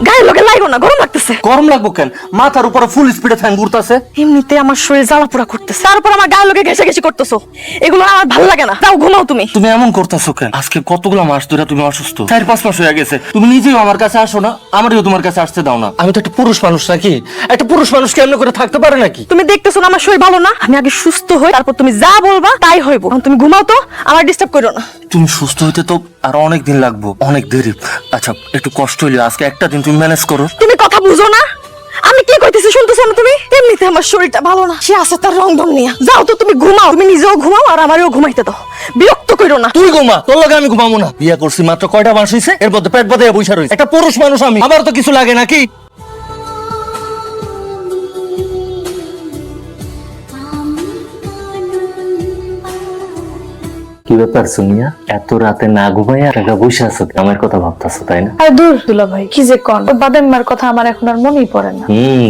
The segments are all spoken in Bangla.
গায়ে লোকে লাগো না, গরম লাগতেছে। গরম লাগবো কেন? মাথার উপরে ফুল স্পিডে ফ্যান ঘুরতেছে। এমনিতে আমার শরীর জ্বালা পোড়া করতেছে, তারপর আমার গায়ে লোকে ঘেঁষাঘেঁষি করতেছো, এগুলো আমার ভালো লাগে না। যাও ঘুমাও তুমি। তুমি এমন করতেছো কেন? আজকে কতগুলো মাস ধরে তুমি অসুস্থ, 4-5 মাস হয়ে গেছে। তুমি নিজেও আমার কাছে আসো না, আমারও তোমার কাছে আসতে দাও না। আমি তো একটা পুরুষ মানুষ নাকি? একটা পুরুষ মানুষ কেমন করে থাকতে পারে নাকি? তুমি দেখতেছো না আমার শরীর ভালো না? আমি আগে সুস্থ হই, তারপর তুমি যা বলবা তাই হইব। এখন তুমি ঘুমাও তো, আমার ডিস্টার্ব করো না। তুমি সুস্থ হইতে তো আর অনেক দিন লাগবো, অনেক দেরি। আচ্ছা একটু কষ্ট হইলে আজকে একটা দিন তুমি ম্যানেজ করো। তুমি কথা বুঝো না? আমি কি কইতেছি শুনতেছো না তুমি? এমনিতে আমার শরীরটা ভালো না, সে আছে তার রংধন নিয়ে। যাও তো তুমি ঘুমাও, তুমি নিজেও ঘুমাও আর আমারও ঘুমাইতে দাও, বিরক্ত করো না। তুই ঘুমা, তোর লগে আমি ঘুমাবো না। বিয়া করছি মাত্র কয়টা মাস হইছে, এর মধ্যে পেট বাঁধে বইসা রইছে। একটা পুরুষ মানুষ আমি, আমার তো কিছু লাগে নাকি? কি ব্যাপার সুমিয়া, এত রাতে না ঘুমাইয়া টাকা বসে আছো, আমার কথা ভাবতেছো তাই না? আর দূর দুলা ভাই, কি যে কন, ওই বাদাম মার কথা আমার এখন আর মনেই পড়ে না।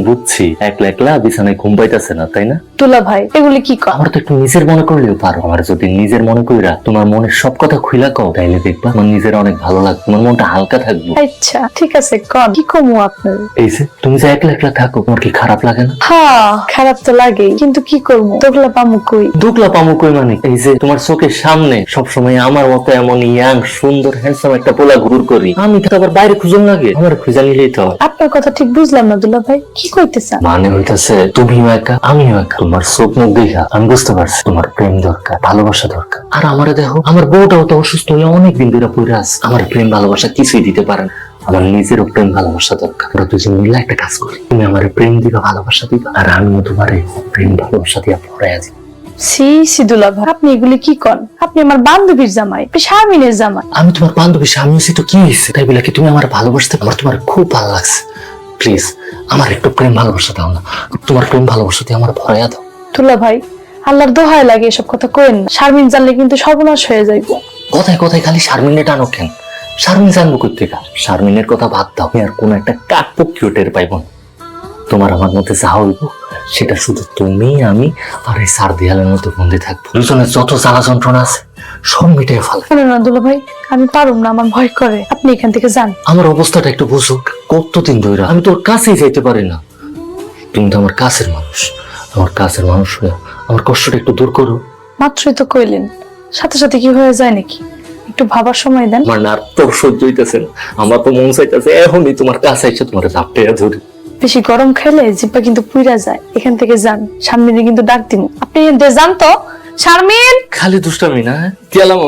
বুঝছি, একলা একলা বিছানায় ঘুম পাইতেছে না তাই না? দুলা ভাই এগুলি কি কন? আমার তো একটু নিজের মনে করলেও পারো। আমার যদি নিজের মনে কইরা তোমার মনের সব কথা খুইলা কও, তাইলে দেখবা আমার নিজের অনেক ভালো লাগবে, তোমার মনটা হালকা থাকবে। আচ্ছা ঠিক আছে, কন কি কমু আপনার? এই যে তুমি যে একলা একলা থাকো, তোমার কি খারাপ লাগে না? হ্যাঁ খারাপ তো লাগেই, কিন্তু কি করবো, দোকলা পামু কই? দুকলা পামু কই মানে? এই যে তোমার চোখের সামনে সবসময় আমার মতো এমন ইয়াং সুন্দর হ্যান্ডসাম একটা পোলা ঘুর করি, আমি তো আবার বাইরে খুঁজুন লাগে, আমার খুঁজা নিলেই তো হয়। আপনার কথা ঠিক বুঝলাম না দুলা ভাই, কি কইতেছেন? মানে হইতাছে তুমিও একা আমিও একা। তোমার চোখ মুখ দেখা আমি বুঝতে পারছি তোমার প্রেম দরকার, ভালোবাসা দরকার। আর আমারে দেখো, আমার বউটাও তো অসুস্থ হয়ে অনেকদিন ধরে পড়ে আছে। আমার প্রেম ভালোবাসা কিছুই দিতে পারে না। আমার নিজেরও প্রেম ভালোবাসা দরকার। আমরা দুজন মিলে একটা কাজ করি, তুমি আমার প্রেম দিবা, ভালোবাসা দিবা, আর আমিও তোমার প্রেম ভালোবাসা দিয়া পড়ে আছি। সি সি দুলা ভাই, আপনি এগুলি কি কন? আপনি আমার বান্ধবীর জামাই, আপনি শারমিনের জামাই। আমি তোমার বান্ধবী, স্বামী হয়েছি তো কি হয়েছে? তাই বলে কি তুমি আমার ভালোবাসতে? আমার তোমার খুব ভালো লাগছে। প্লিজ আমার একটু প্রেম ভালোবাসা দাও না, তোমার প্রেম ভালোবাসা দিয়ে আমার ভরাইয়া দাও। দুলা ভাই আল্লাহর দোহাই লাগে এসব কথা কইেন না, শারমিন জানলে কিন্তু সর্বনাশ হয়ে যাইব। কথায় কথায় খালি শারমিনে টানো কেন? শারমিন জানবো কোথেকে? শারমিনের কথা বাদ দাও, আর কোন একটা কাকপক্ষীয় টের পাইব না। তোমার আমার মধ্যে যা হইব সেটা শুধু তুমি, আমি আর এই সার দেয়ালের মধ্যে বন্দি থাকবো। দুজনের যত জ্বালা যন্ত্রণা আছে সব মিটিয়ে ফেলে। না না দুলা ভাই, আমি পারুম না, আমার ভয় করে, আপনি এখান থেকে যান। আমার অবস্থাটা একটু বুঝো, কতদিন ধরে আমি তোর কাছেই যাইতে পারি না। তুমি তো আমার কাছের মানুষ, আমার কাছের মানুষ হয়ে আমার কষ্টটা একটু দূর করো। মাত্রই তো কইলেন, সাথে সাথে কি হয়ে যায় নাকি? একটু ভাবার সময় দেন। আমার না তো সহ্য হইতেছে না, আমার তো মন চাইতেছে এখনই তোমার কাছে এসে তোমার ঝাপটে ধরি। বেশি গরম খেলে জিব্বা কিন্তু পুইরা যায়, এখান থেকে যান, শারমিনে কিন্তু ডাক দিন। আপনি যান তো, শারমিন। খালি দুষ্টামি না, গেলাম।